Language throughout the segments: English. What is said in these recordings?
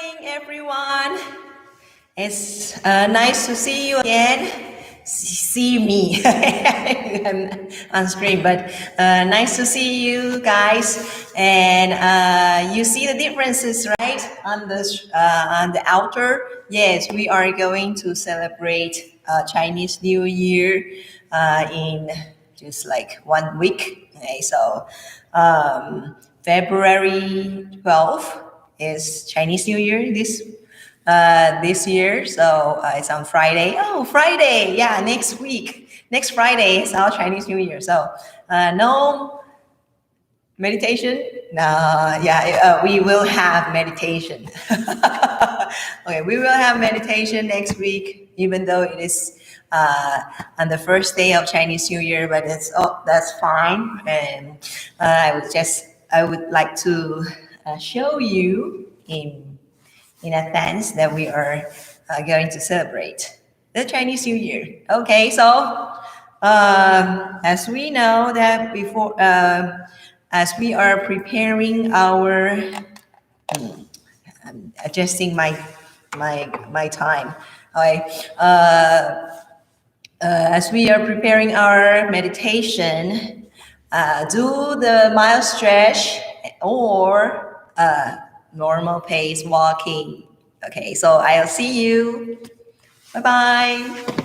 morning, everyone. It's nice to see you again. See me on screen, but nice to see you guys. And you see the differences, right? On the outer, yes, we are going to celebrate Chinese New Year in just like 1 week. Okay, so February 12th is Chinese New Year this year. So it's on Friday. Oh, Friday! Yeah, next week. Next Friday is our Chinese New Year. So no meditation. No, yeah, we will have meditation. Okay, we will have meditation next week, even though it is on the first day of Chinese New Year. But that's fine. And I would like to show you in advance that we are going to celebrate the Chinese New Year. Okay, so as we know that before, as we are preparing our, adjusting my time. Okay, as we are preparing our meditation, do the mild stretch or normal pace walking. Okay, so I'll see you. Bye bye.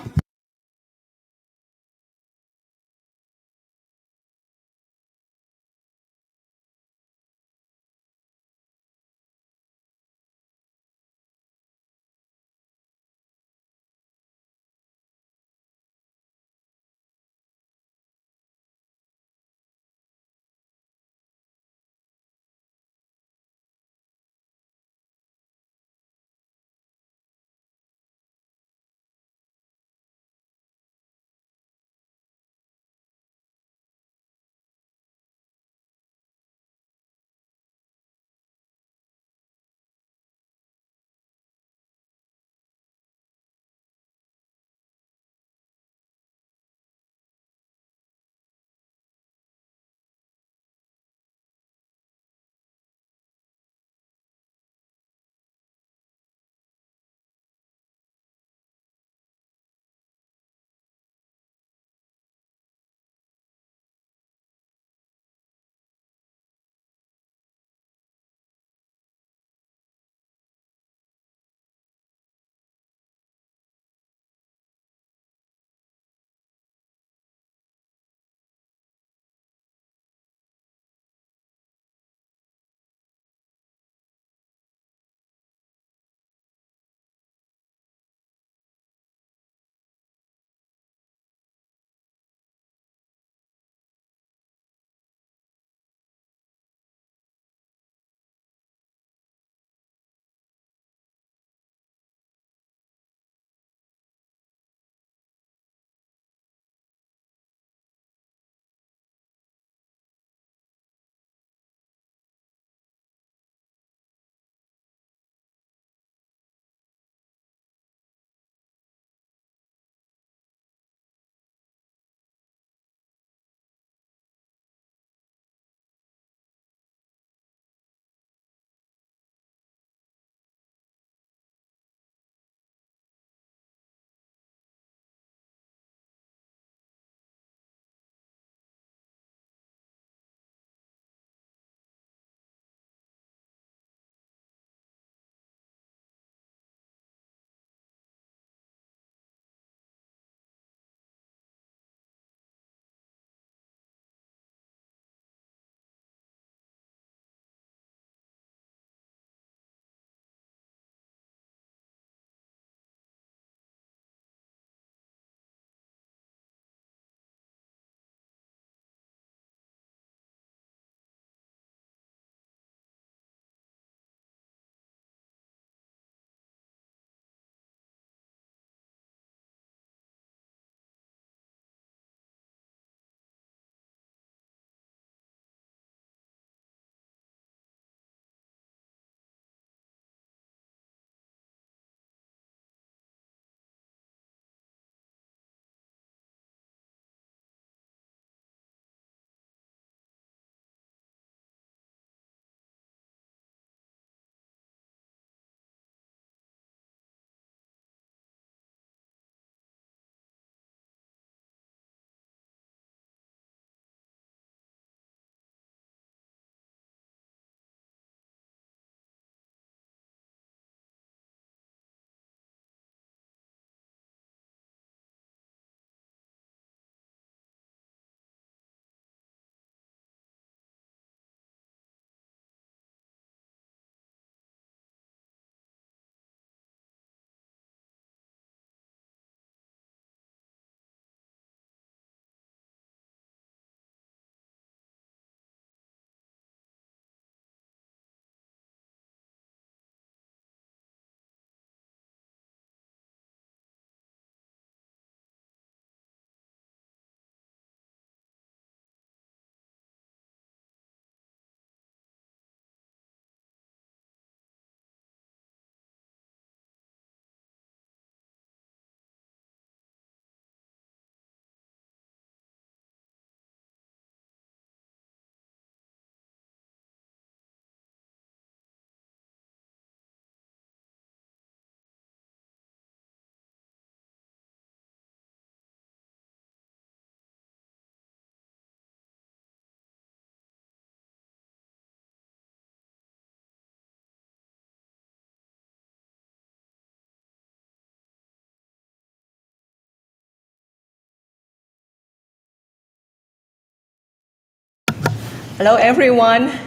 Hello, everyone.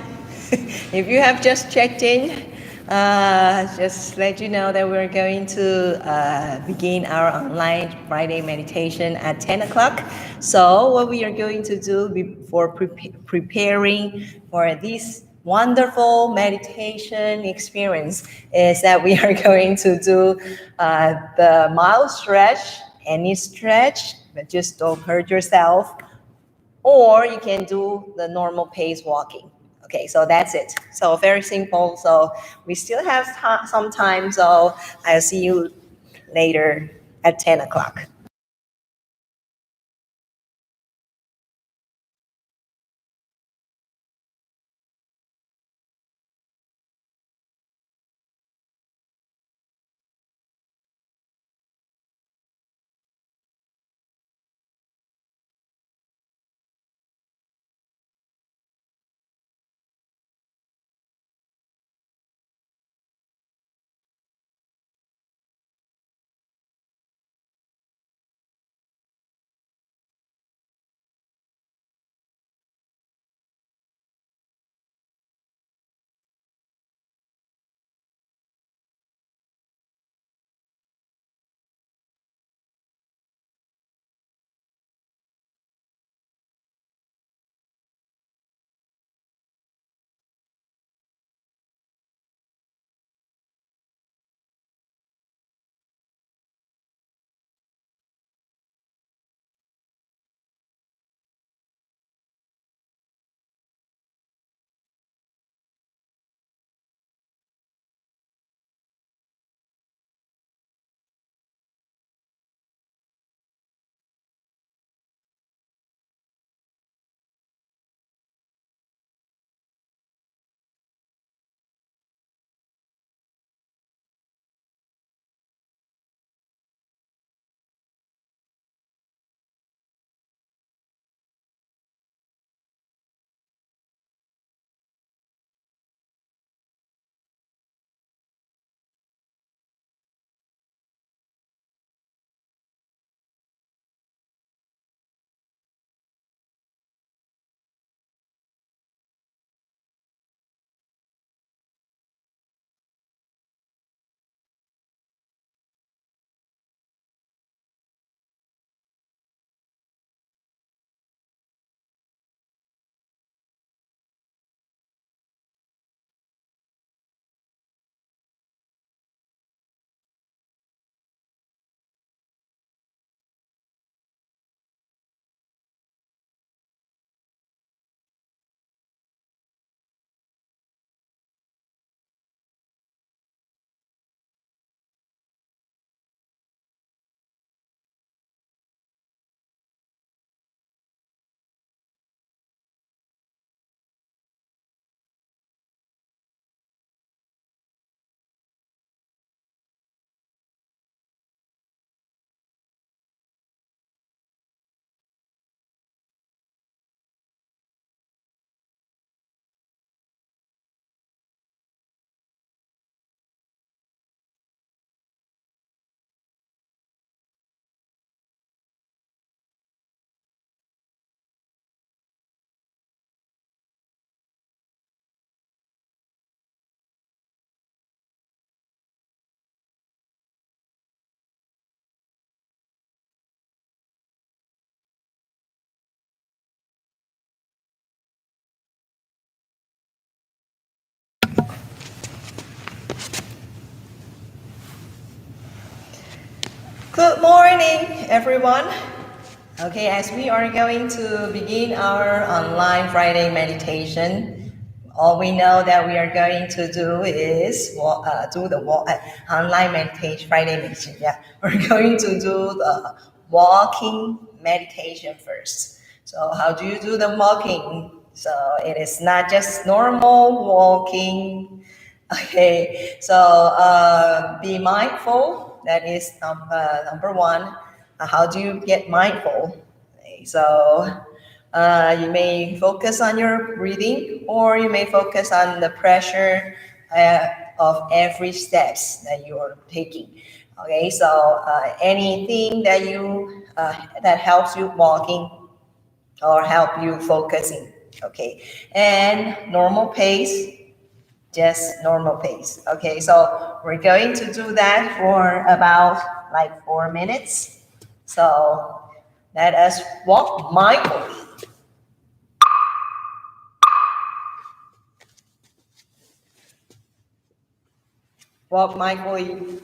If you have just checked in, just let you know that we're going to begin our online Friday meditation at 10 o'clock. So what we are going to do before preparing for this wonderful meditation experience is that we are going to do the mild stretch, any stretch, but just don't hurt yourself, or you can do the normal pace walking. Okay, so that's it. So very simple. So we still have some time. So I'll see you later at 10 o'clock. Good morning, everyone. Okay, as we are going to begin our online Friday meditation, all we know that we are going to do is do the online meditation, Friday meditation. Yeah, we're going to do the walking meditation first. So how do you do the walking? So it is not just normal walking. Okay, so be mindful. That is number one. How do you get mindful? Okay, so you may focus on your breathing, or you may focus on the pressure of every steps that you are taking. Okay, so anything that you that helps you walking or help you focusing. Okay, and normal pace, just normal pace. Okay, so we're going to do that for about like 4 minutes. So let us walk mindfully. Walk mindfully.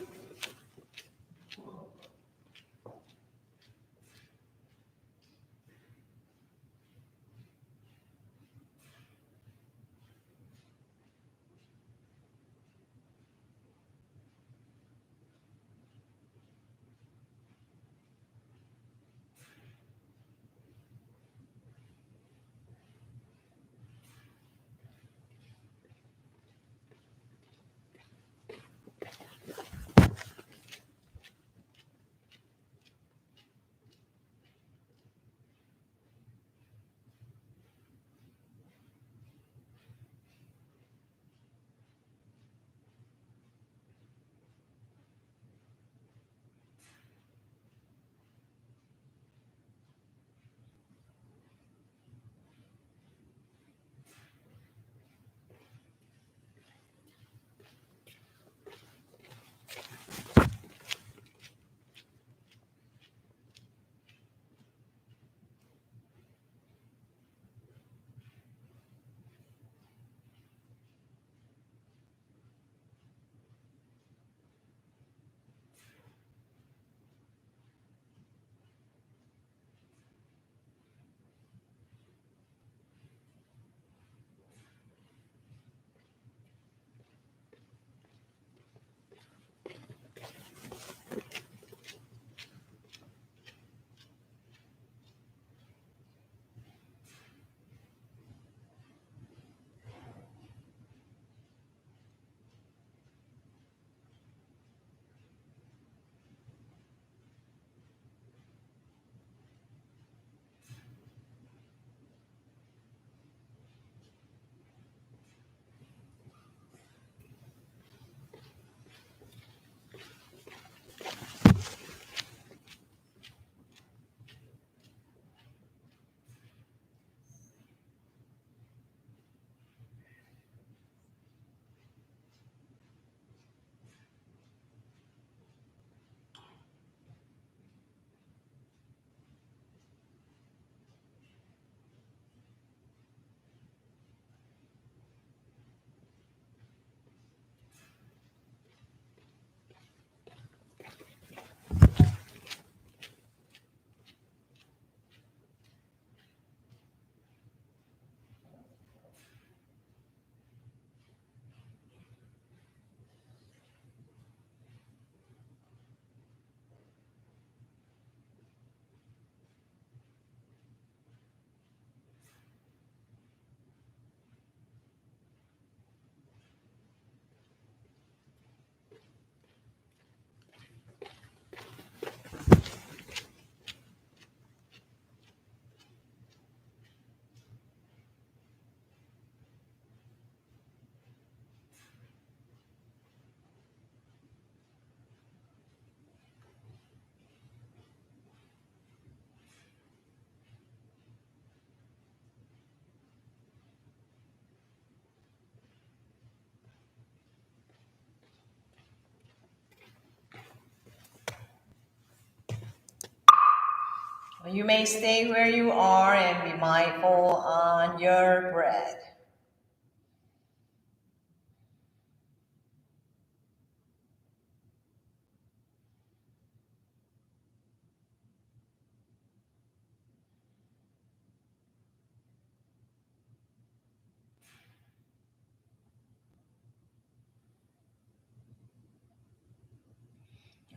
You may stay where you are and be mindful on your breath.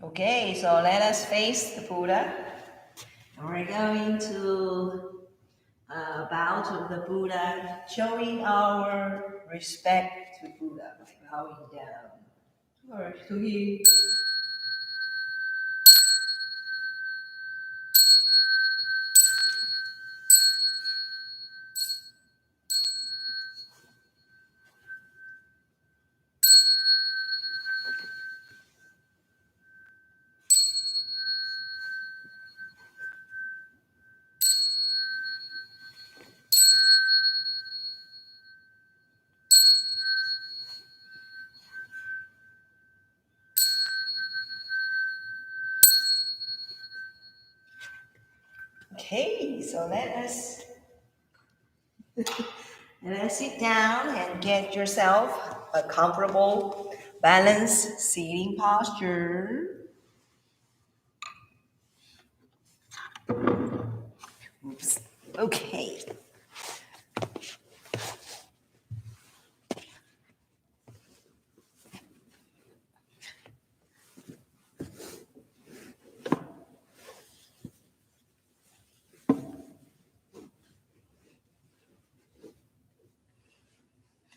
Okay, so let us face the Buddha. And we're going to bow to the Buddha, showing our respect to Buddha by bowing down or to him. Okay, so let us sit down and get yourself a comfortable, balanced sitting posture. Oops. Okay.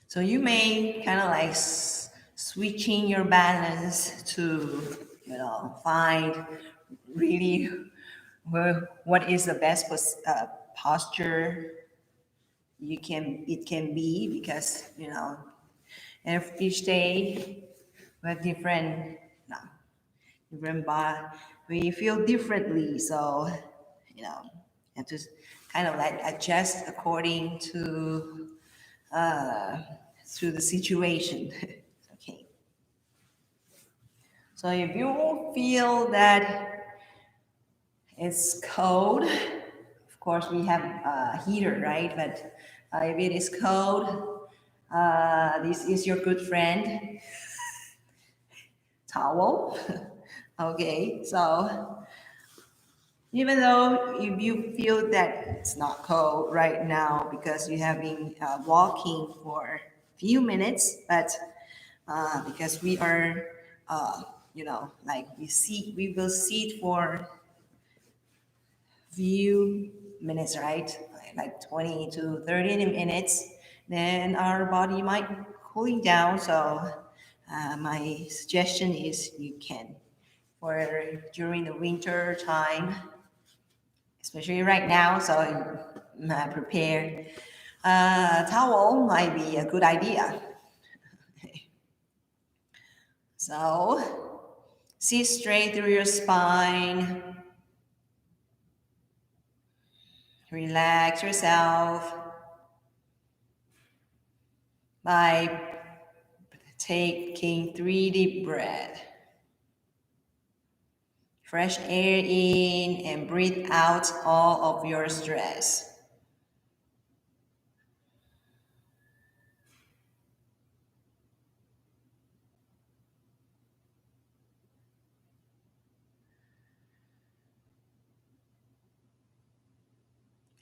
So you may kind of like switching your balance to, find really what is the best posture it can be, because each day we have different, no, different body, we feel differently. So you know you have to kind of like adjust according uh, to the situation. Okay, so if you feel that it's cold, of course we have a heater, right? But if it is cold, this is your good friend towel. Okay, so even though if you feel that it's not cold right now because you have been walking for a few minutes, but because we are, like we will sit for few minutes, right? Like 20 to 30 minutes, then our body might cooling down. So my suggestion is you can, for during the winter time, especially right now. So prepare towel might be a good idea. So sit straight through your spine, relax yourself by taking 3 deep breaths. Fresh air in and breathe out all of your stress.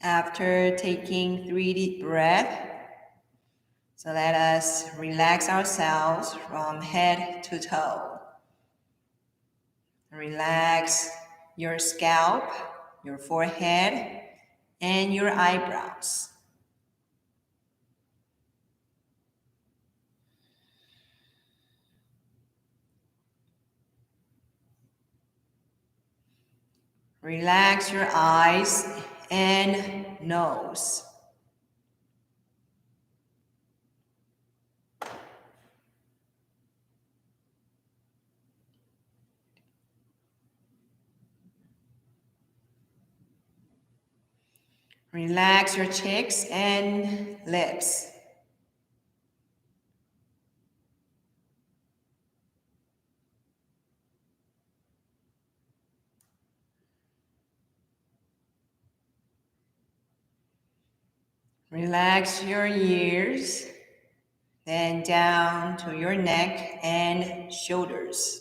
After taking 3 deep breaths, so let us relax ourselves from head to toe. Relax your scalp, your forehead, and your eyebrows. Relax your eyes and nose. Relax your cheeks and lips. Relax your ears, then down to your neck and shoulders.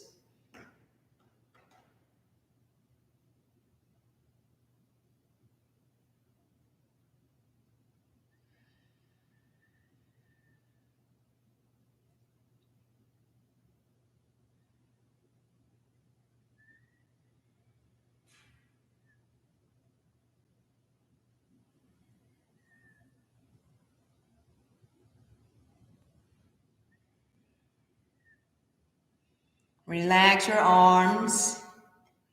Relax your arms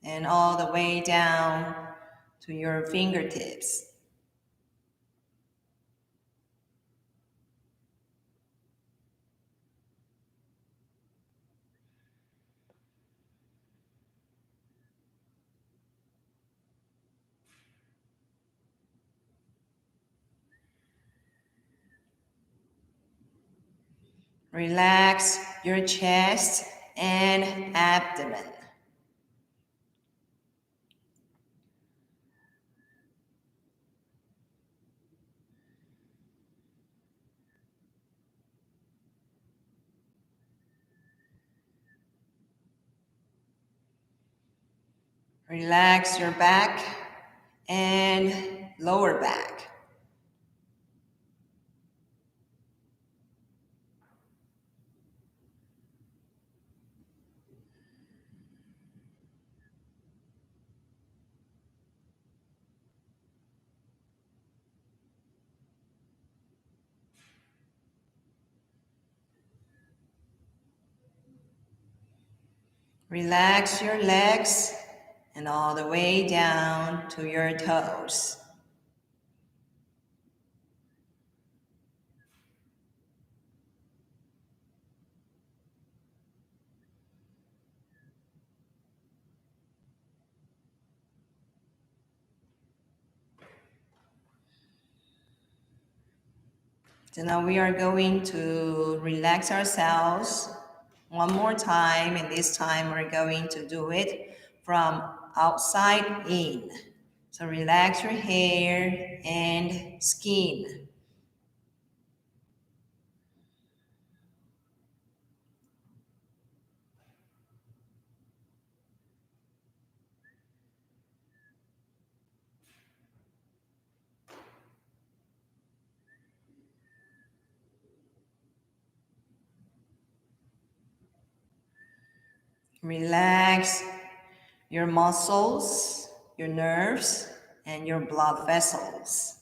and all the way down to your fingertips. Relax your chest and abdomen. Relax your back and lower back. Relax your legs and all the way down to your toes. So now we are going to relax ourselves one more time, and this time we're going to do it from outside in. So relax your hair and skin. Relax your muscles, your nerves, and your blood vessels.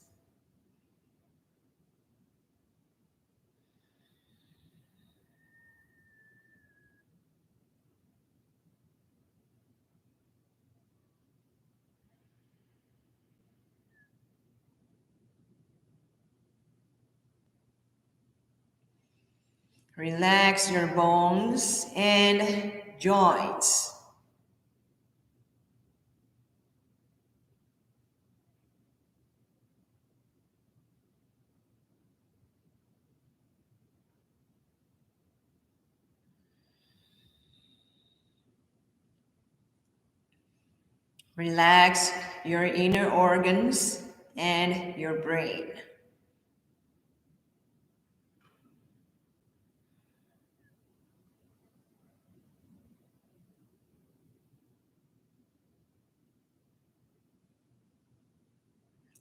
Relax your bones and joints. Relax your inner organs and your brain.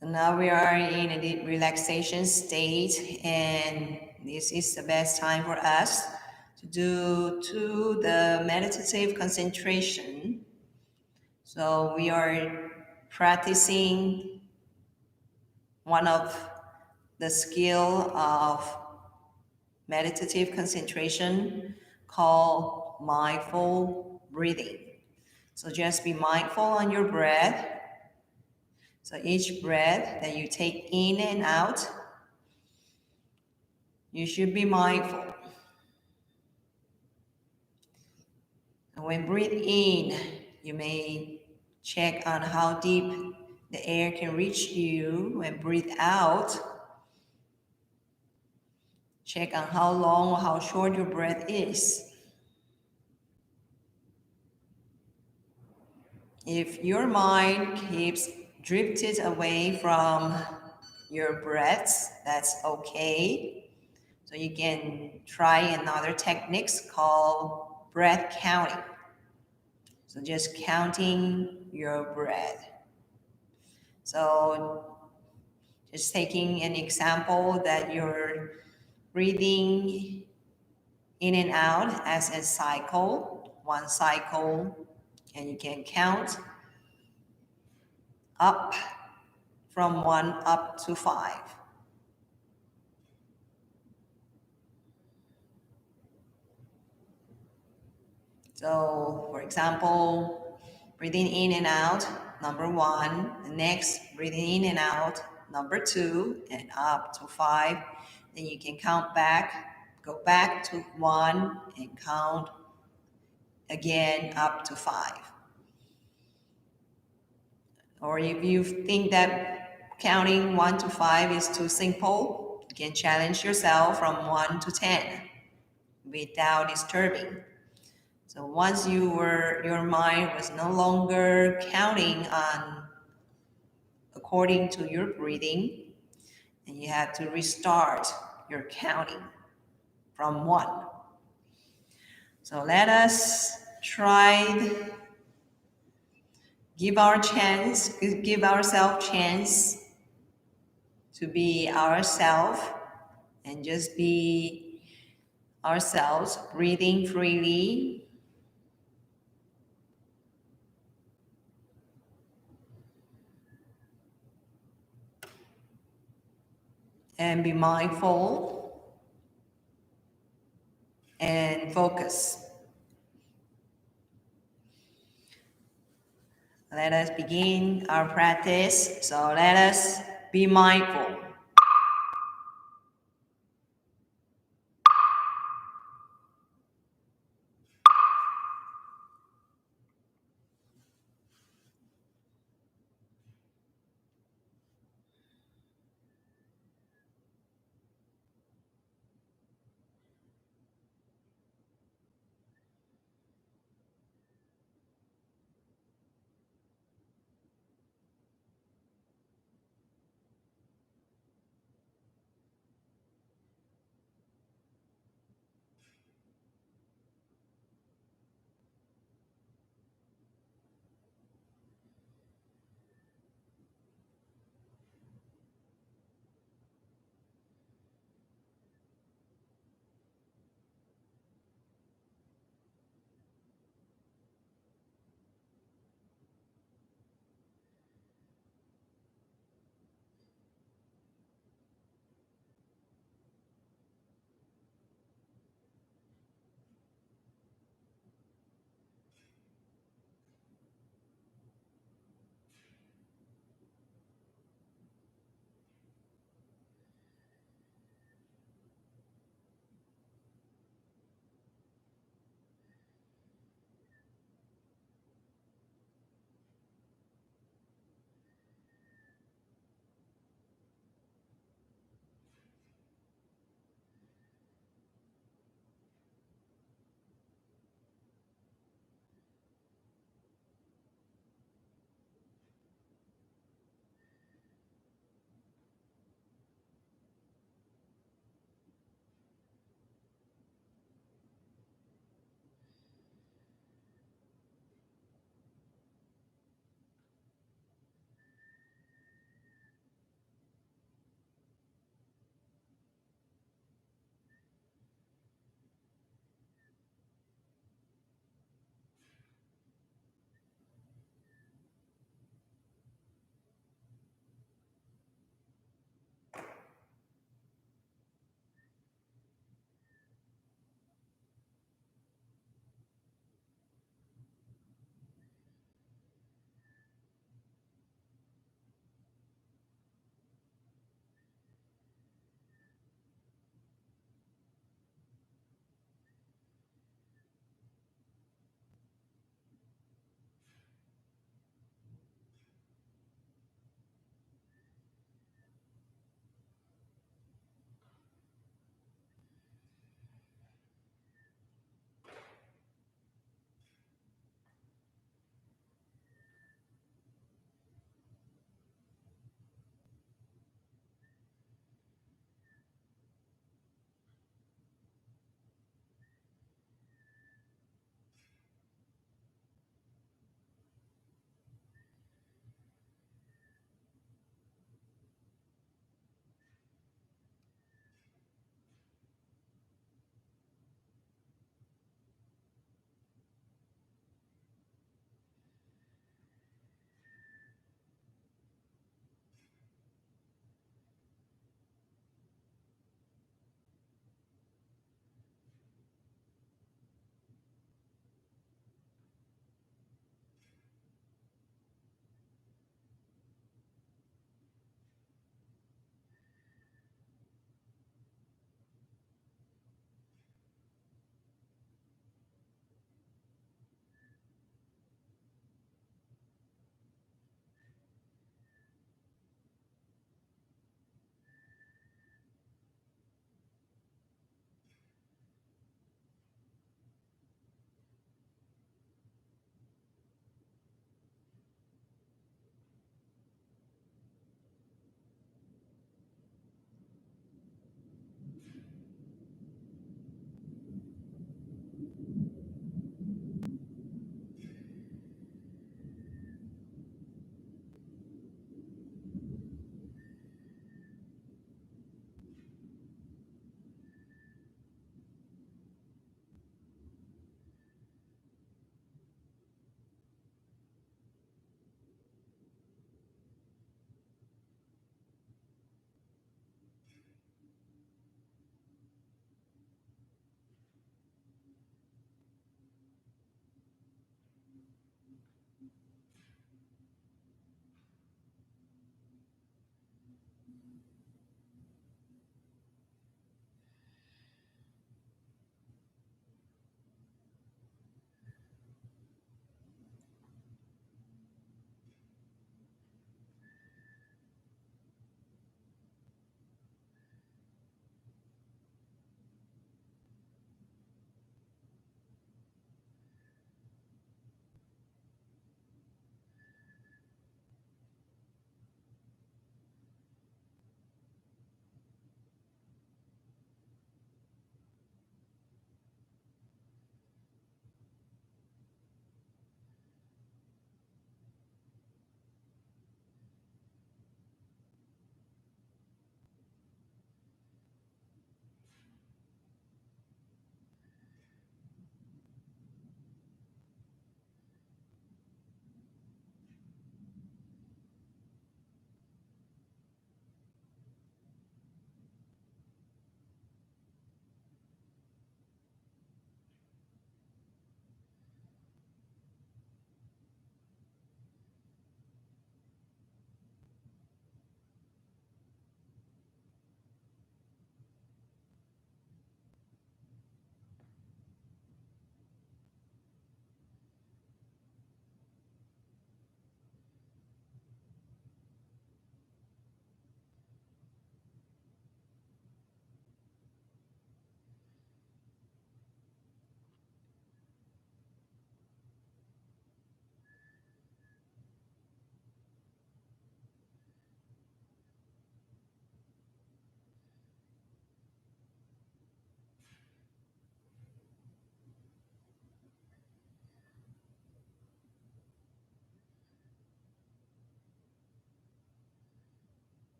So now we are in a deep relaxation state, and this is the best time for us to do the meditative concentration. So we are practicing one of the skill of meditative concentration called mindful breathing. So just be mindful on your breath. So each breath that you take in and out, you should be mindful. And when breathe in, you may check on how deep the air can reach you. When breathe out, check on how long or how short your breath is. If your mind keeps drifted away from your breaths, that's okay. So you can try another techniques called breath counting. So just counting your breath. So just taking an example that you're breathing in and out as a cycle, one cycle, and you can count up from 1 up to 5. So, for example, breathing in and out, number 1. The next, breathing in and out, number 2, and up to 5. Then you can count back, go back to 1, and count again up to 5. Or if you think that counting 1 to 5 is too simple, you can challenge yourself from 1 to 10 without disturbing. So once your mind was no longer counting on according to your breathing, and you have to restart your counting from 1. So let us try give ourselves chance to be ourselves and just be ourselves, breathing freely. And be mindful and focus. Let us begin our practice. So let us be mindful.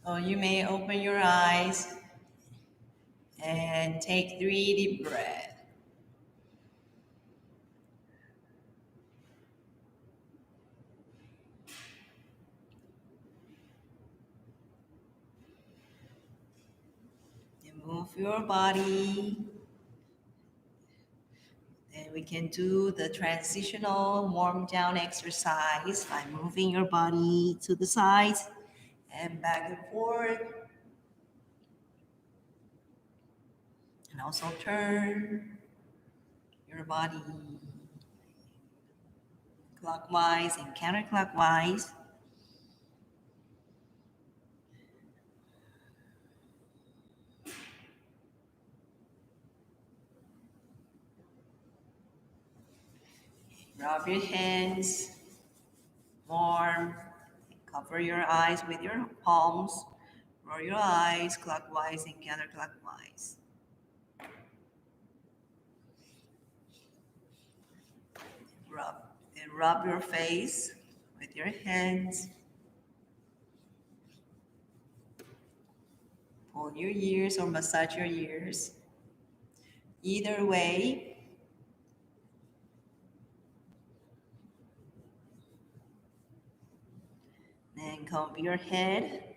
So you may open your eyes and take 3 deep breaths. And move your body. Then we can do the transitional warm down exercise by moving your body to the sides and back and forth. And also turn your body clockwise and counterclockwise. Rub your hands warm. Cover your eyes with your palms. Roll your eyes clockwise and counterclockwise. Rub and rub your face with your hands. Pull your ears or massage your ears. Either way, then comb your head.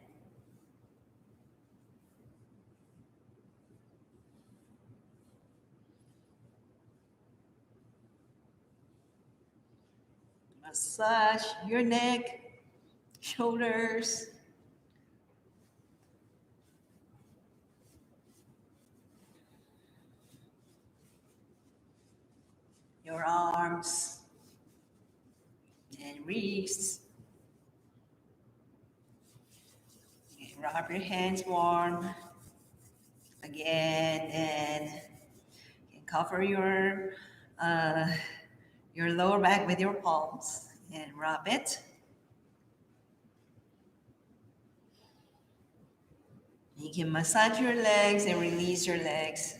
Massage your neck, shoulders, your arms, and wrists. Rub your hands warm again, and cover uh, your lower back with your palms and rub it. You can massage your legs and release your legs.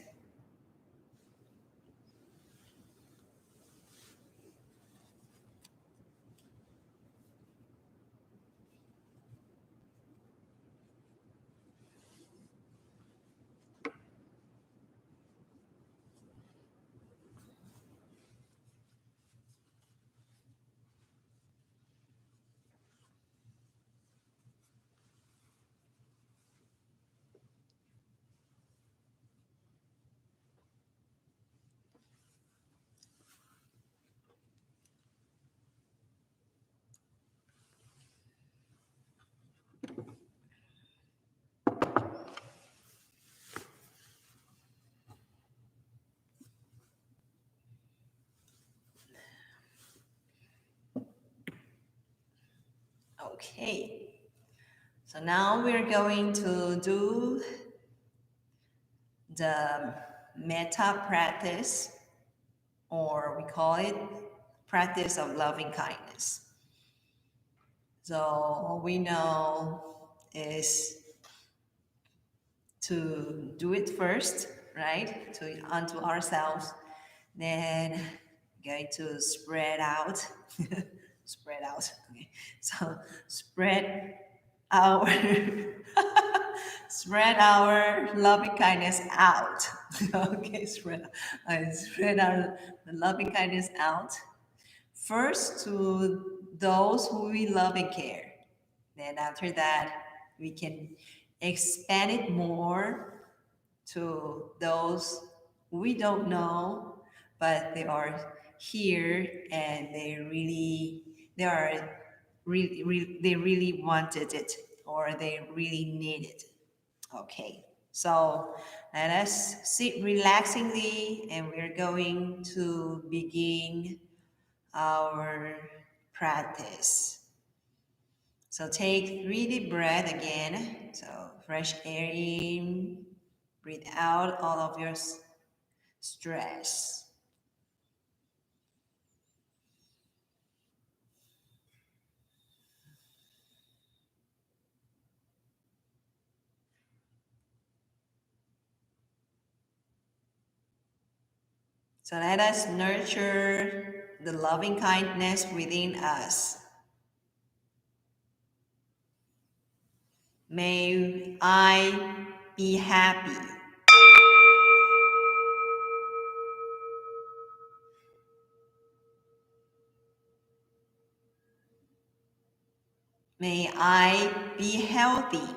Okay, so now we're going to do the metta practice, or we call it practice of loving kindness. So what we know is to do it first, right? To unto ourselves, then going to spread out, spread out. Okay, so spread our spread our loving kindness out. Okay, spread our loving kindness out first to those who we love and care. Then after that, we can expand it more to those we don't know, but they are here and they really wanted it or they really need it. Okay, so let us sit relaxingly and we're going to begin our practice. So take 3 deep breath again. So fresh air in, breathe out all of your stress. So let us nurture the loving kindness within us. May I be happy. May I be healthy.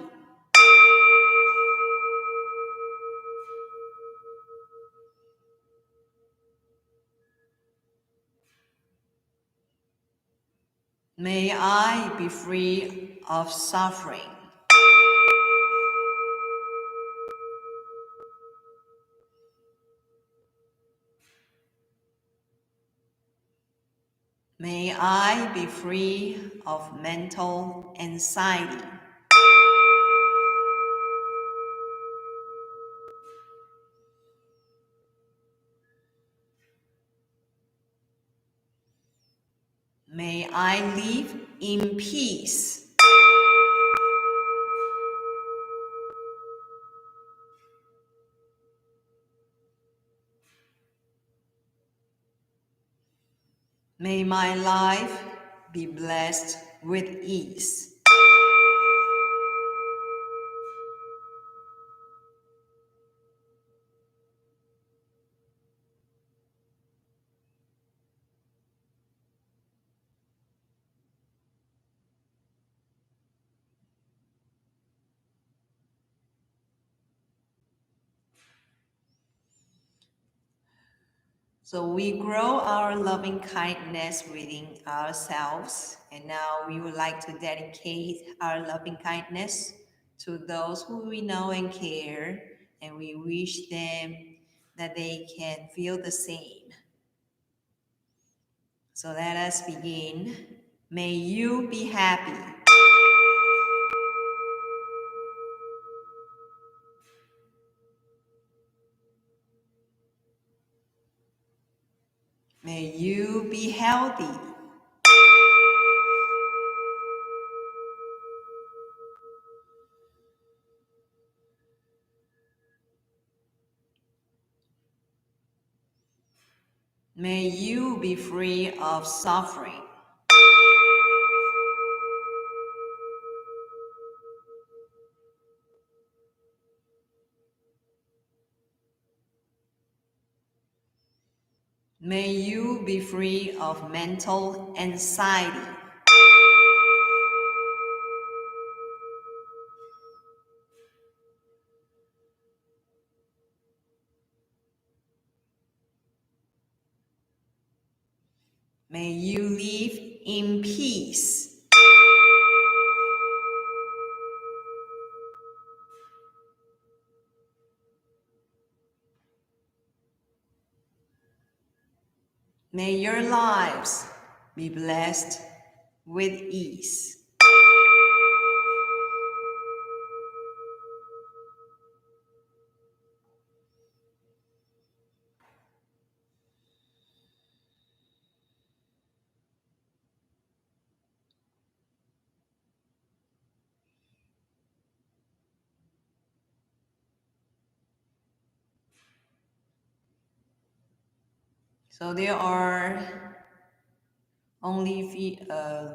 May I be free of suffering. May I be free of mental anxiety. May I live in peace. May my life be blessed with ease. So we grow our loving kindness within ourselves, and now we would like to dedicate our loving kindness to those who we know and care, and we wish them that they can feel the same. So let us begin. May you be happy. May you be healthy. May you be free of suffering. May you be free of mental anxiety. May you live in peace. May your lives be blessed with ease. So there are only a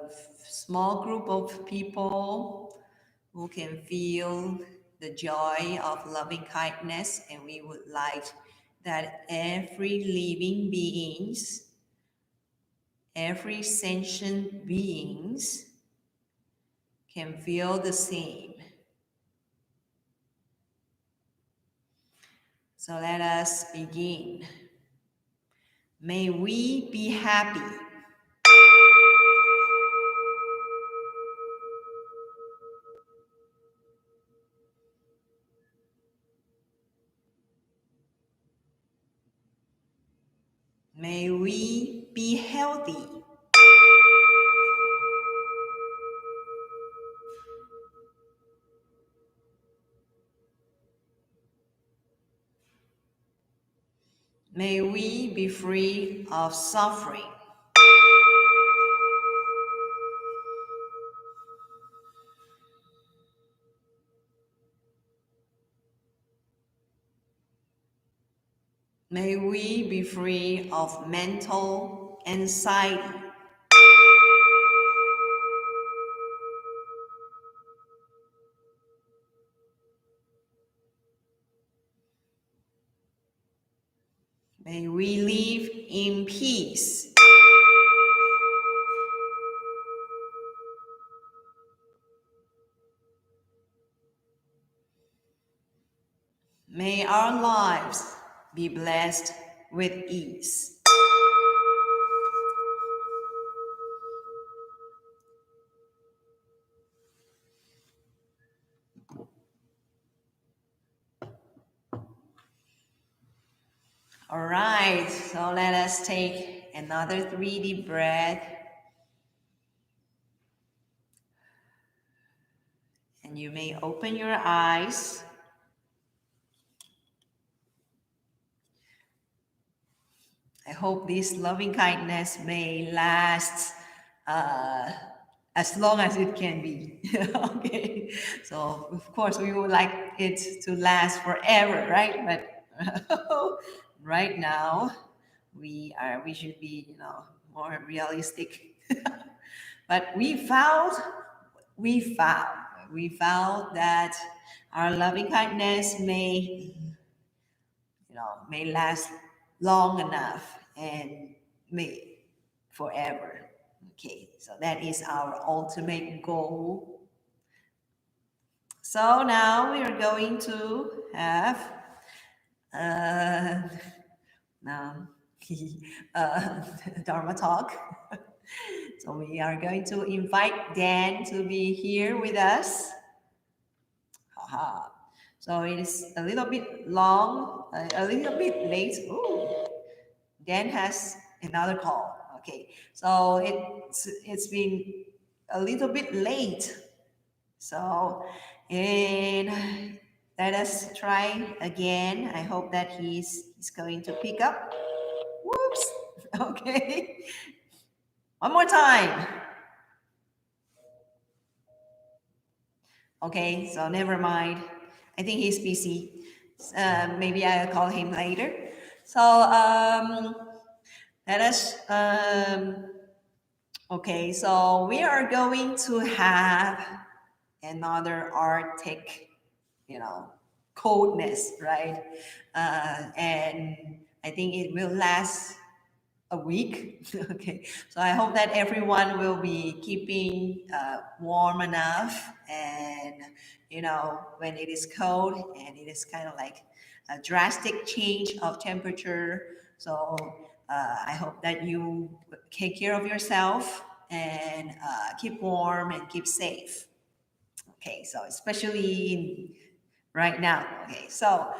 small group of people who can feel the joy of loving kindness, and we would like that every living beings, every sentient beings can feel the same. So let us begin. May we be happy. May we be healthy. May we be free of suffering. May we be free of mental anxiety. May we live in peace. May our lives be blessed with ease. All right, so let us take another 3 deep breath. And you may open your eyes. I hope this loving kindness may last as long as it can be. Okay, so of course we would like it to last forever, right? But right now we should be, more realistic. But we found that our loving kindness may last long enough and may forever. Okay, so that is our ultimate goal. So now we are going to have uh, um, Dharma talk. So we are going to invite Dan to be here with us. Haha. So it is a little bit long, a little bit late. Ooh, Dan has another call. Okay, so it's been a little bit late. So, and let us try again. I hope that he's going to pick up. Whoops. Okay. One more time. Okay, so never mind. I think he's busy. Maybe I'll call him later. So let us. Okay, so we are going to have another Arctic, coldness, right? And I think it will last a week. Okay, so I hope that everyone will be keeping warm enough, and when it is cold and it is kind of like a drastic change of temperature. So I hope that you take care of yourself and keep warm and keep safe. Okay, so especially right now. Okay, so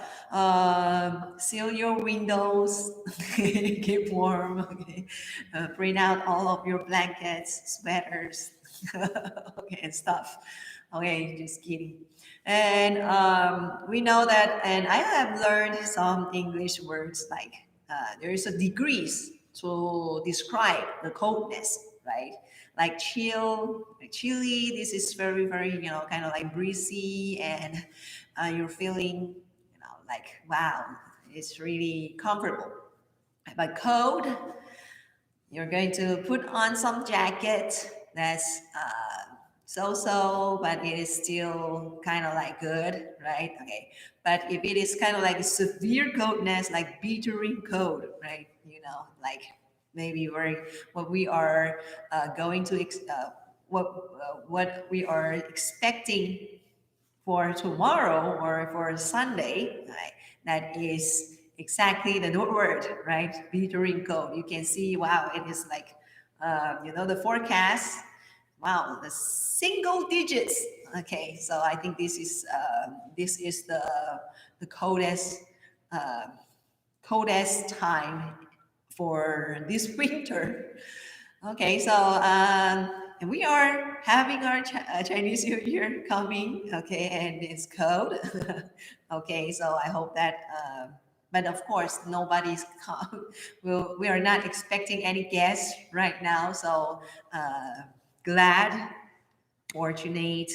seal your windows, keep warm. Okay, bring out all of your blankets, sweaters, okay, and stuff. Okay, just kidding. And we know that, and I have learned some English words like there is a degrees to describe the coldness, right? Like chill, like chilly. This is very, very, kind of like breezy, and you're feeling, like wow, it's really comfortable. But cold, you're going to put on some jacket that's so, but it is still kind of like good, right? Okay. But if it is kind of like severe coldness, like bittering cold, right? Like maybe what we are going to, what we are expecting for tomorrow or for Sunday, right? That is exactly the word, right? Bittering cold. You can see, wow, it is like, the forecast. Wow, the single digits. Okay, so I think this is the coldest time for this winter. Okay, so and we are having our Chinese New Year coming. Okay, and it's cold. Okay, so I hope that. But of course, nobody's come. We are not expecting any guests right now. So glad, fortunate.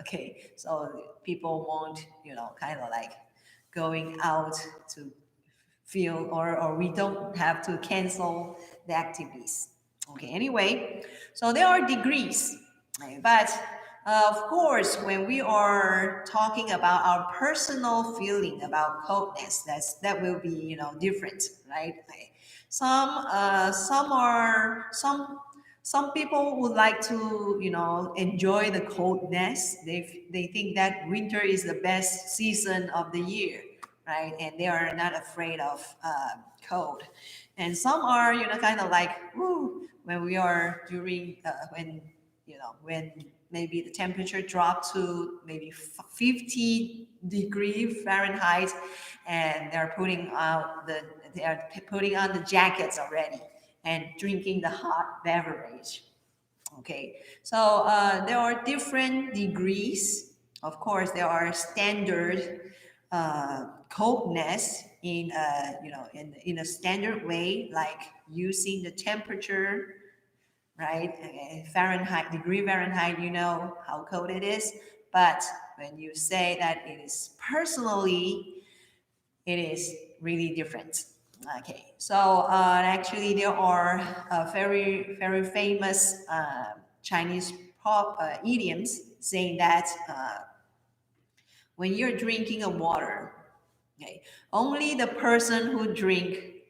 Okay, so people won't, kind of like going out to feel, or we don't have to cancel the activities. Okay, anyway, so there are degrees, right? But Of course, when we are talking about our personal feeling about coldness, that will be different, right? Some people would like to enjoy the coldness. They think that winter is the best season of the year, right? And they are not afraid of cold. And some are kind of like, woo, when we are during when maybe the temperature dropped to maybe 50 degree Fahrenheit, and they are putting on the jackets already and drinking the hot beverage. Okay, so there are different degrees. Of course, there are standard coldness in in a standard way, like using the temperature, right? Fahrenheit, degree Fahrenheit, you know how cold it is. But when you say that it is personally, it is really different. Okay, so actually there are very famous Chinese pop idioms saying that when you're drinking a water, okay, only the person who drink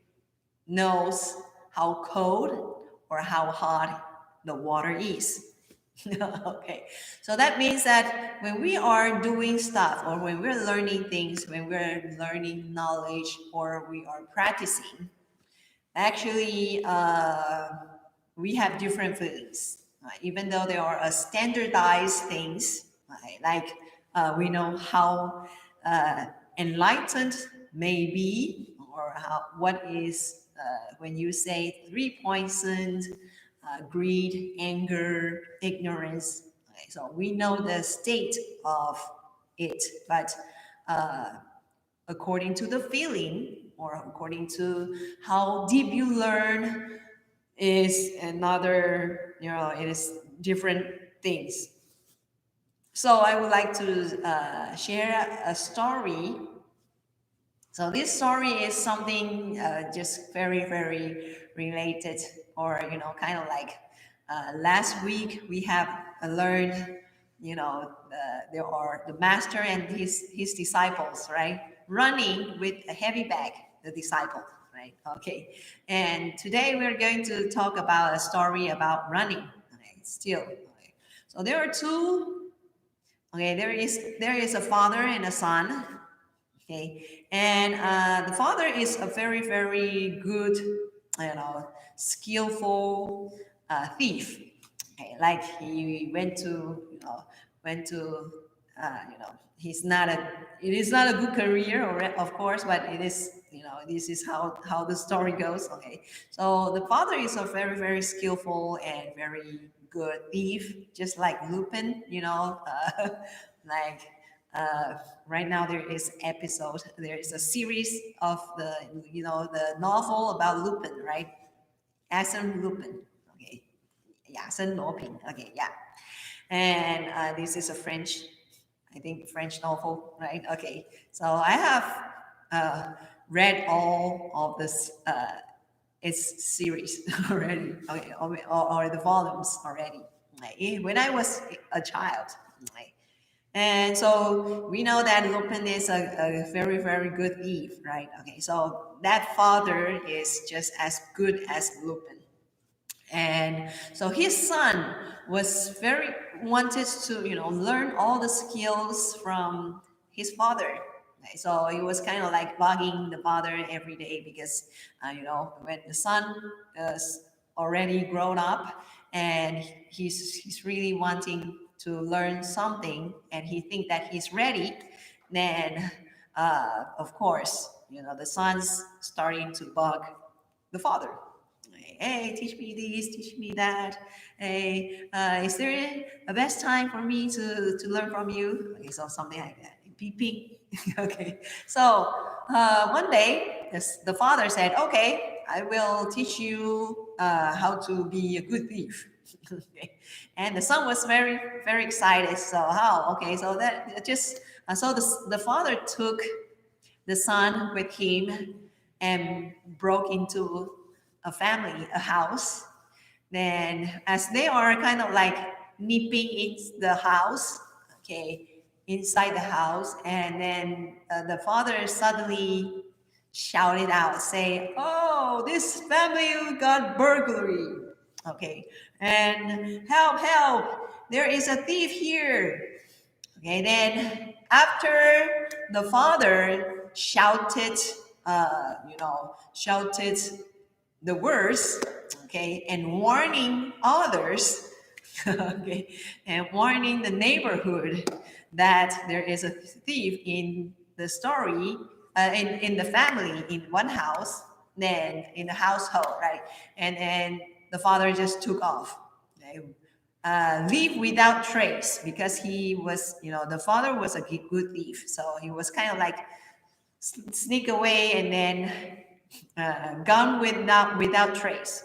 knows how cold or how hot the water is. Okay, so that means that when we are doing stuff or when we're learning things, when we're learning knowledge or we are practicing, actually we have different feelings, even though there are standardized things, right? Like we know how enlightened may be, or what is when you say three poisons, greed, anger, ignorance. Okay, so we know the state of it, but uh, according to the feeling or according to how deep you learn is another, it is different things. So I would like to share a story. So this story is something just very related, or kind of like last week we have learned, there are the master and his disciples, right, running with a heavy bag, the disciple, right? Okay, and today we're going to talk about a story about running. Okay, still, okay. So there are two. Okay, there is a father and a son. Okay, and the father is a very good, skillful thief. Okay, like he went to he's not a it is not a good career, or of course, but it is, this is how the story goes. Okay, so the father is a very skillful and very good thief, just like Lupin, like right now there is a series of the novel about Lupin, right? Arsène Lupin. Okay, yeah, Arsène Lupin. Okay, yeah, and this is a French, I think, French novel, right? Okay, so I have read all of this its series already. Okay, or the volumes already. Like, when I was a child. Like, and so we know that Lupin is a very good thief, right? Okay, so that father is just as good as Lupin. And so his son was very wanted to learn all the skills from his father. Okay, so he was kind of like bugging the father every day because when the son is already grown up and he's really wanting to learn something and he think that he's ready, then of course the son's starting to bug the father. Hey, teach me this, teach me that. Hey, is there a best time for me to learn from you? Okay, so something like that. Beep, beep. Okay, so one day the father said, okay, I will teach you how to be a good thief. Okay. And the son was very excited. So how? Okay, so that just so the father took the son with him and broke into a family, a house. Then, as they are kind of like nipping in the house, okay, inside the house, and then the father suddenly shouted out, say, "Oh, this family got burglary." Okay, and help, help! There is a thief here. Okay, then after the father shouted, shouted the words, okay, and warning others, okay, and warning the neighborhood that there is a thief in the story, in the family, in one house, then in the household, right? And the father just took off. Okay? Leave without trace, because he was, the father was a good thief, so he was kind of like sneak away and then gone without trace.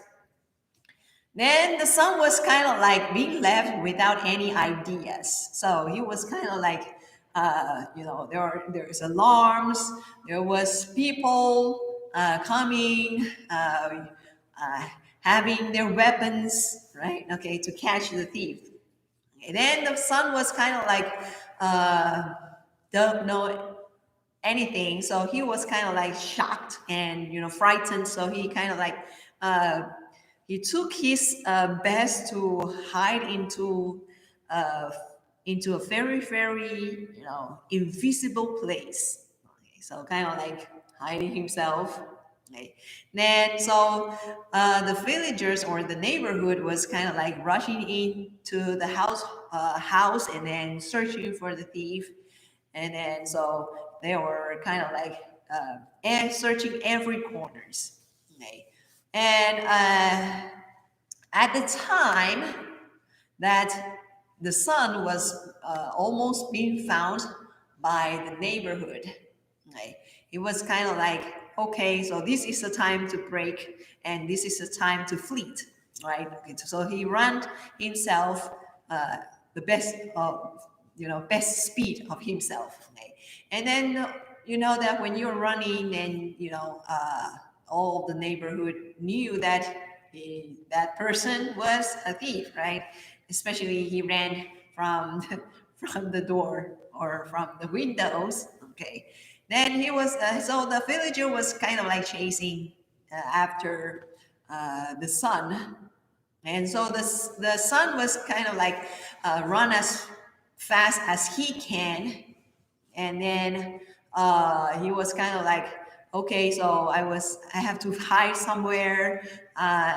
Then the son was kind of like being left without any ideas. So he was kind of like, there's alarms, there was people coming, uh, having their weapons, right? Okay, to catch the thief. And then the son was kind of like, don't know anything. So he was kind of like shocked and, frightened. So he kind of like, uh, he took his best to hide uh, into a very, very, invisible place. Okay, so kind of like hiding himself. Okay. Then so the villagers or the neighborhood was kind of like rushing into the house and then searching for the thief. And then so they were kind of like and searching every corners. Okay. And at the time that the son was almost being found by the neighborhood, okay, it was kind of like, okay, so this is the time to break and this is the time to flee, right? Okay, so he ran himself the best of, best speed of himself, okay? And then you know that when you're running, and all the neighborhood knew that that person was a thief, right? Especially he ran from from the door or from the windows. Okay, then he was so the villager was kind of like chasing after the son, and so the son was kind of like run as fast as he can, and then he was kind of like, okay, so I have to hide somewhere,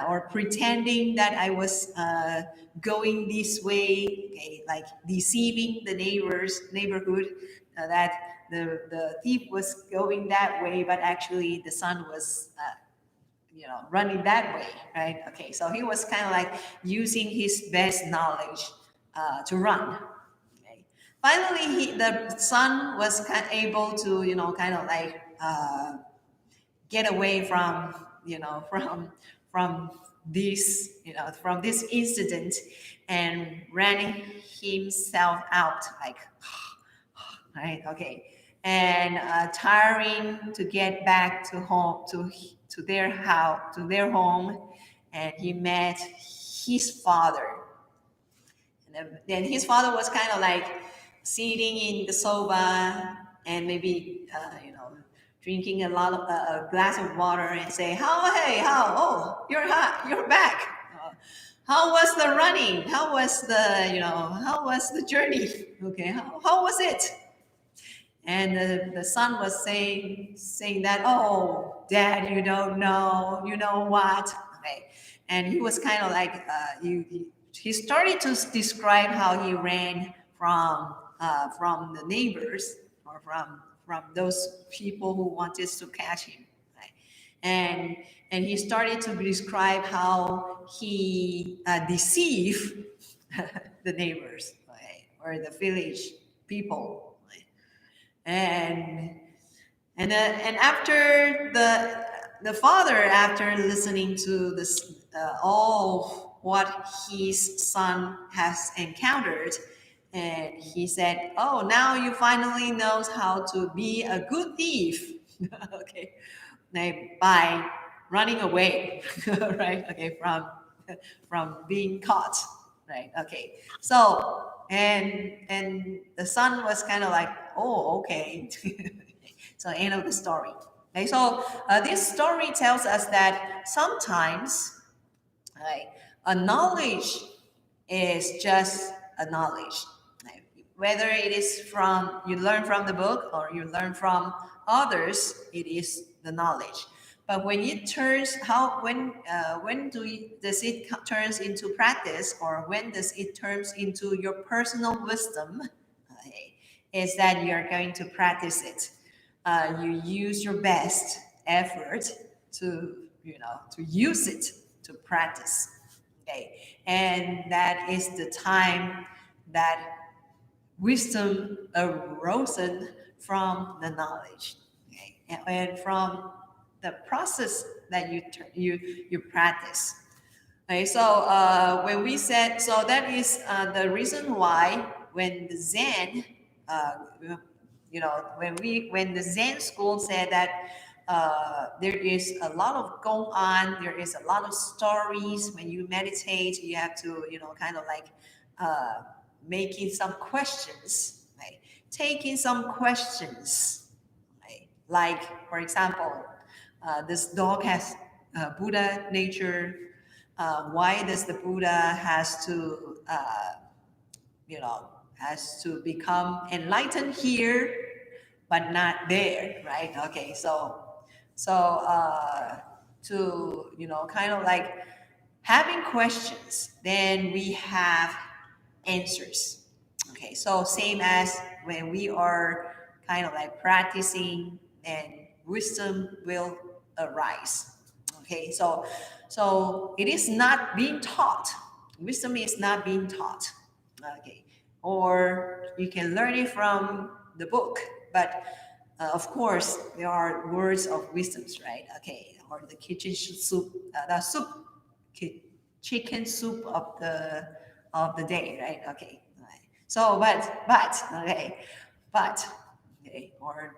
or pretending that I was going this way, okay, like deceiving the neighborhood, that the thief was going that way, but actually the son was running that way, right? Okay, so he was kind of like using his best knowledge to run. Okay. Finally, the son was able to, kind of like get away from, from this, from this incident, and ran himself out, like, right? Okay, and tiring to get back to home, to their house, to their home, and he met his father. And then his father was kind of like sitting in the sofa and maybe drinking a lot of a glass of water, and say, "How, hey, how? Oh, you're back. How was the running? How was the how was the journey? Okay, how was it?" And the son was saying that, "Oh, Dad, you don't know, you know what?" Okay, and he was kind of like he started to describe how he ran from the neighbors, or from those people who wanted to catch him, right? And he started to describe how he deceived the neighbors, right? Or the village people, right? and and after the father, after listening to this all what his son has encountered, and he said, "Oh, now you finally knows how to be a good thief." Okay, by running away, right? Okay, from being caught. right? Okay. So and the son was kind of like, oh, okay. So end of the story. Okay. So this story tells us that sometimes, right, a knowledge is just a knowledge. Right? Whether it is from you learn from the book or you learn from others, it is the knowledge. But when it turns how when does it turns into practice, or when does it turns into your personal wisdom? Okay, is that you are going to practice it. You use your best effort to to use it to practice. Okay, and that is the time that wisdom arisen from the knowledge, okay, and from the process that you practice. Okay, so when we said, so that is the reason why when the Zen, uh, when the Zen school said that there is a lot of go on, there is a lot of stories. When you meditate, you have to kind of like uh, making some questions, right? Taking some questions, right? Like for example, this dog has Buddha nature. Why does the Buddha you know, has to become enlightened here, but not there, right? Okay, so to kind of like having questions, then we have answers. Okay, so same as when we are kind of like practicing, and wisdom will arise. Okay, so it is not being taught. Wisdom is not being taught. Okay, or you can learn it from the book, but of course there are words of wisdoms, right? Okay, or the kitchen soup, the soup, chicken soup of the day, right? Okay, right. So but okay, but okay, or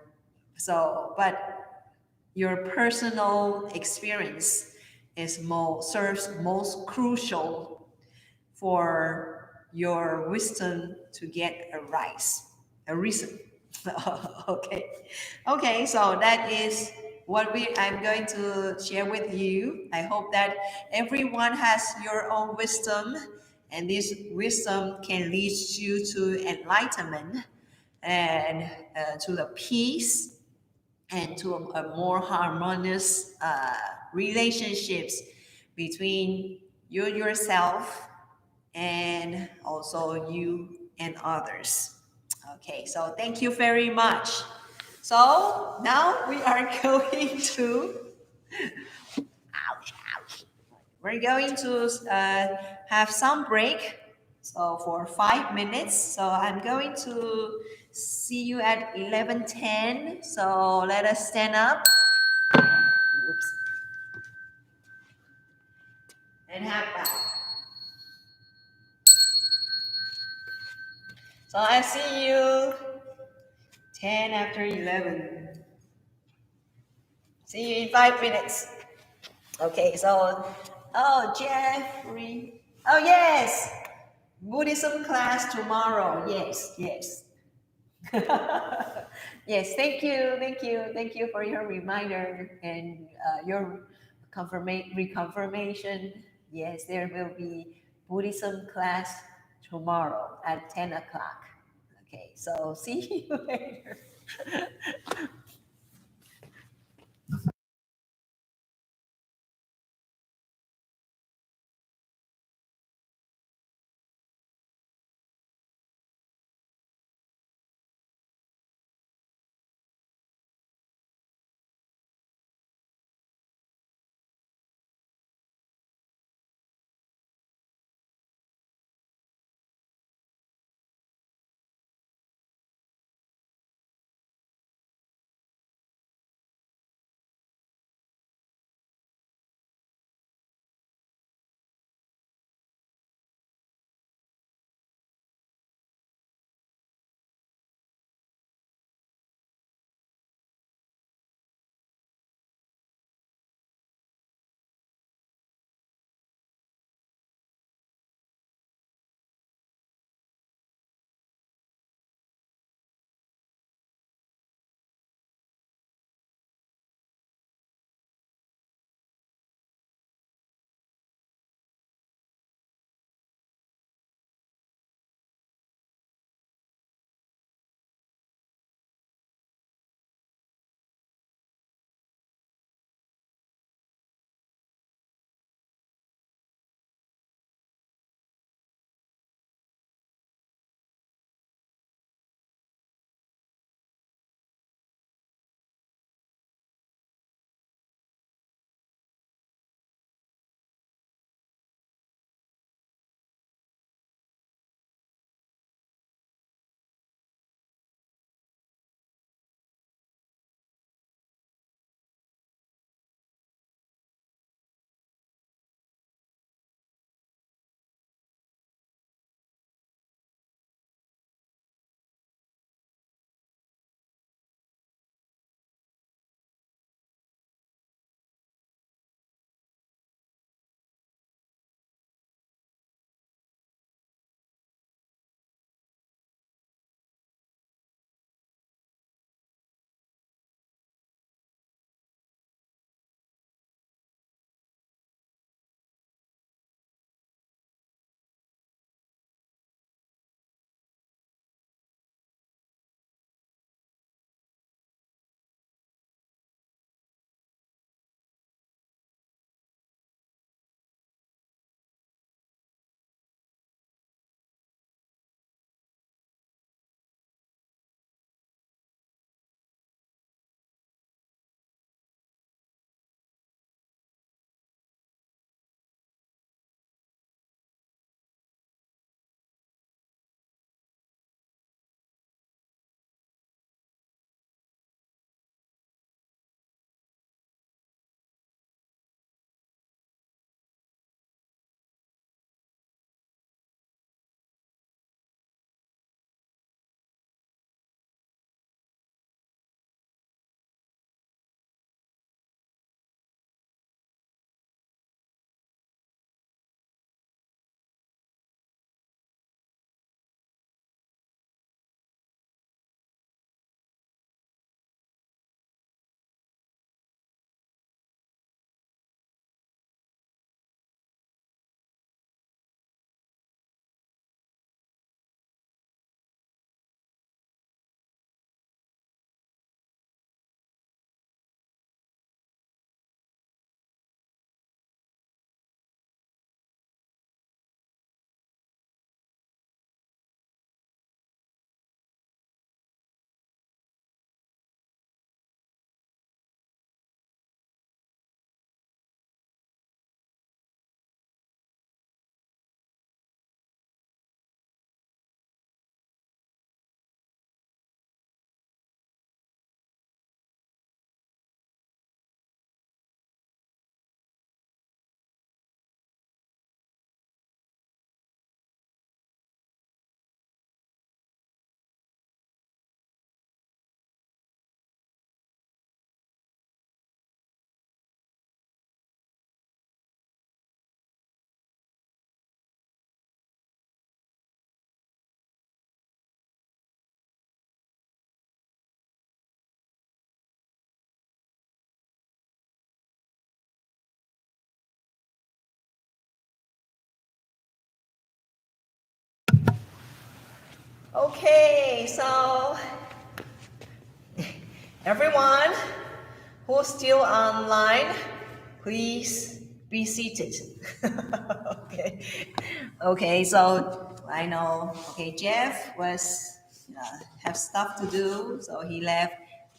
so but your personal experience is serves most crucial for your wisdom to get a reason. Okay, okay. So that is what I'm going to share with you. I hope that everyone has your own wisdom, and this wisdom can lead you to enlightenment and to the peace and to a more harmonious relationships between you yourself and also you and others. Okay, so thank you very much. So now we are going to ouch, ouch. We're going to have some break. So for 5 minutes. So I'm going to see you at 11:10. So let us stand up. Oops. And have that. So I see you 10 after 11. See you in 5 minutes. Okay, so, oh, Jeffrey. Oh, yes. Buddhism class tomorrow. Yes, yes. Yes, thank you for your reminder and your reconfirmation. Yes, there will be Buddhism class tomorrow at 10 o'clock. Okay, so see you later. Okay, so everyone who's still online, please be seated. Okay. Okay, so I know, okay, Jeff was have stuff to do, so he left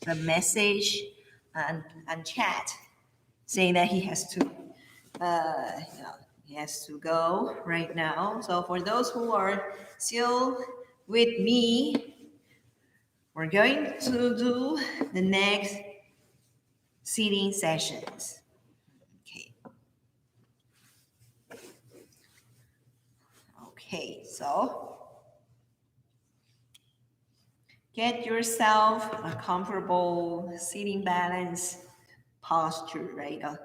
the message and chat saying that he has to go right now. So for those who are still with me, we're going to do the next seating sessions. Okay. Okay, so get yourself a comfortable sitting balance posture, right? A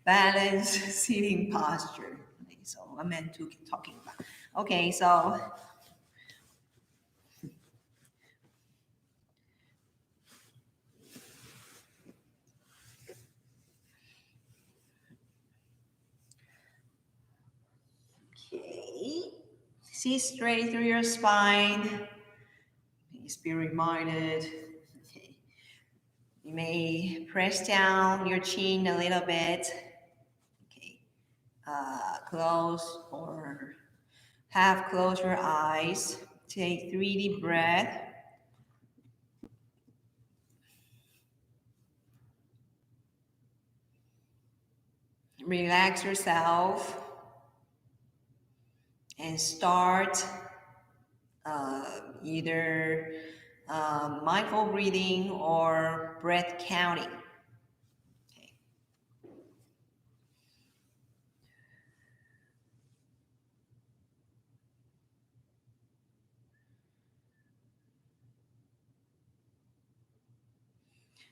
balanced sitting posture. Okay, so I'm meant to keep talking about. Okay, so okay, sit straight through your spine. Please be reminded. Okay, you may press down your chin a little bit. Okay, close or half close your eyes. Take 3 deep breaths. Relax yourself and start either mindful breathing or breath counting. Okay.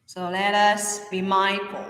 So let us be mindful.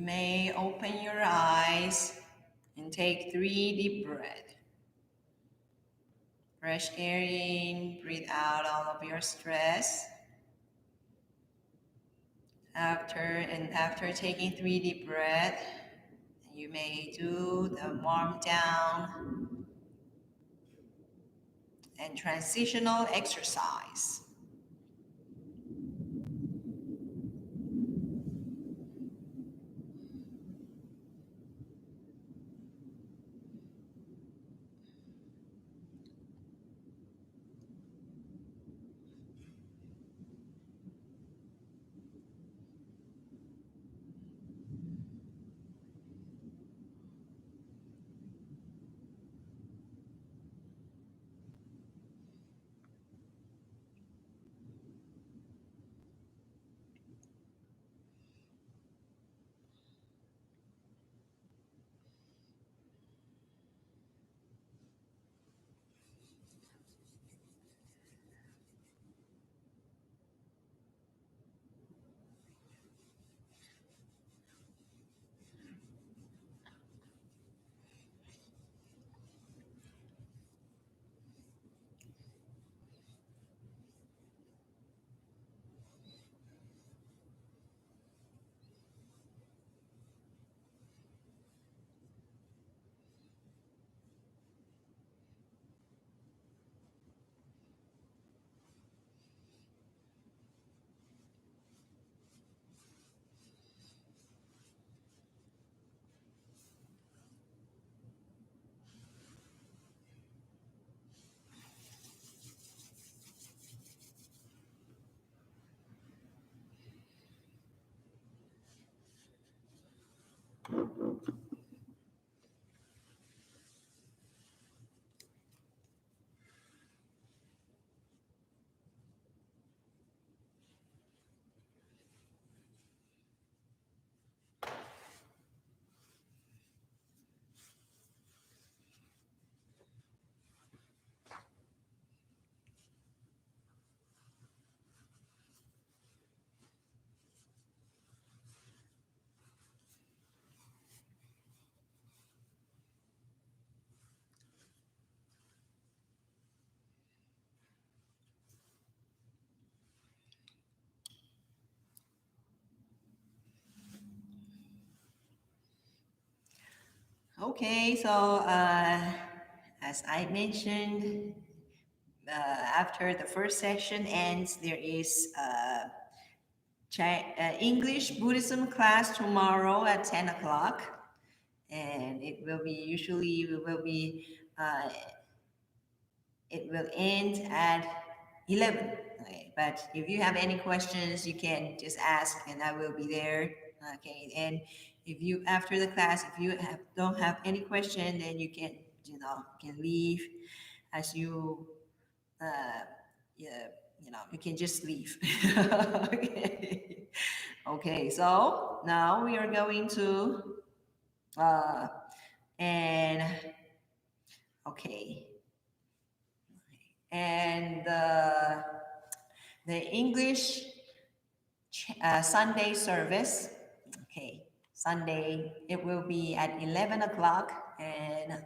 You may open your eyes and take 3 deep breaths. Fresh air in, breathe out all of your stress. After taking 3 deep breaths, you may do the warm down and transitional exercise. Okay, so as I mentioned, after the first section ends, there is English Buddhism class tomorrow at 10 o'clock. And it will be usually, it will end at 11. Okay. But if you have any questions, you can just ask and I will be there. Okay. And if you, after the class, if you don't have any question, then you can leave as you, uh, yeah, you can just leave. Okay. Okay. So now we are going to, uh, and okay. And the English Sunday service. Okay, Sunday it will be at 11 o'clock, and it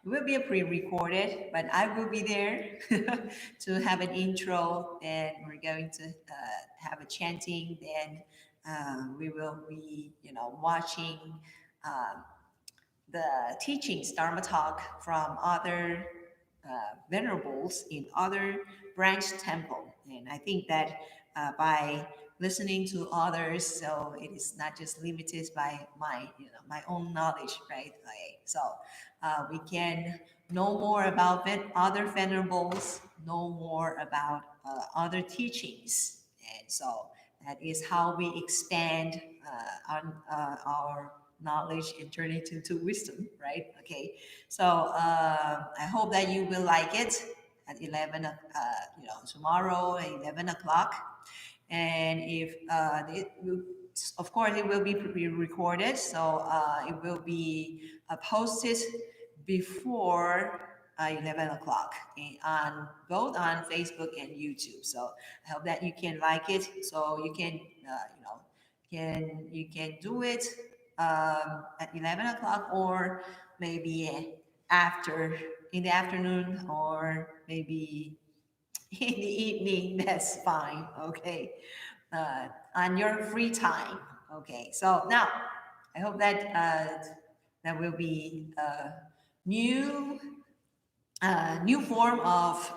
will be a pre-recorded, but I will be there to have an intro, and we're going to have a chanting. Then we will be, watching the teachings, Dharma talk from other venerables in other branch temple. And I think that by listening to others, so it is not just limited by my own knowledge, right? So we can know more about other venerables, know more about other teachings, and so that is how we expand our knowledge and turn it into wisdom, right? Okay, so I hope that you will like it at 11, tomorrow at 11 o'clock. And if of course, it will be recorded, so it will be posted before 11 o'clock on both on Facebook and YouTube. So I hope that you can like it, so you can, you can do it at 11 o'clock, or maybe after in the afternoon, or maybe in the evening. That's fine. Okay, on your free time. Okay, so now I hope that that will be a new form of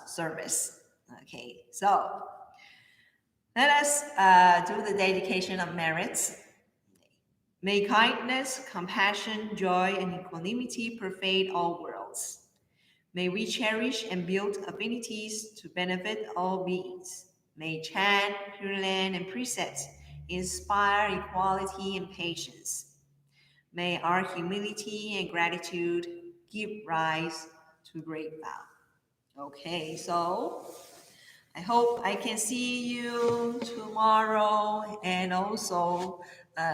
service. Okay, so let us do the dedication of merits. May kindness, compassion, joy, and equanimity pervade all worlds. May we cherish and build affinities to benefit all beings. May chant, Pure Land, and precepts inspire equality and patience. May our humility and gratitude give rise to great vow. Okay, so I hope I can see you tomorrow. And also,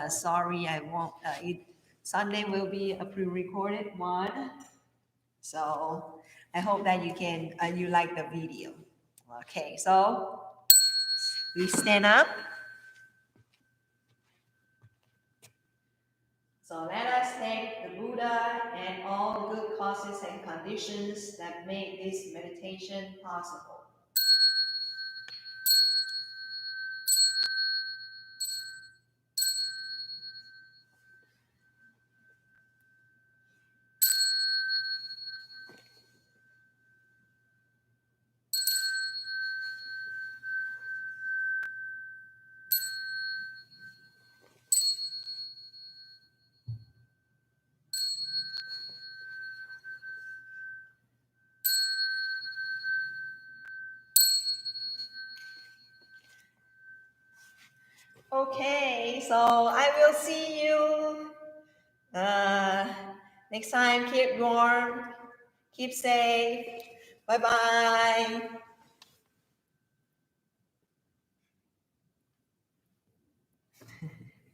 sorry, I won't. Sunday will be a pre-recorded one. So I hope that you like the video. Okay, so we stand up. So let us thank the Buddha and all the good causes and conditions that made this meditation possible. Okay, so I will see you next time. Keep warm, keep safe. Bye bye.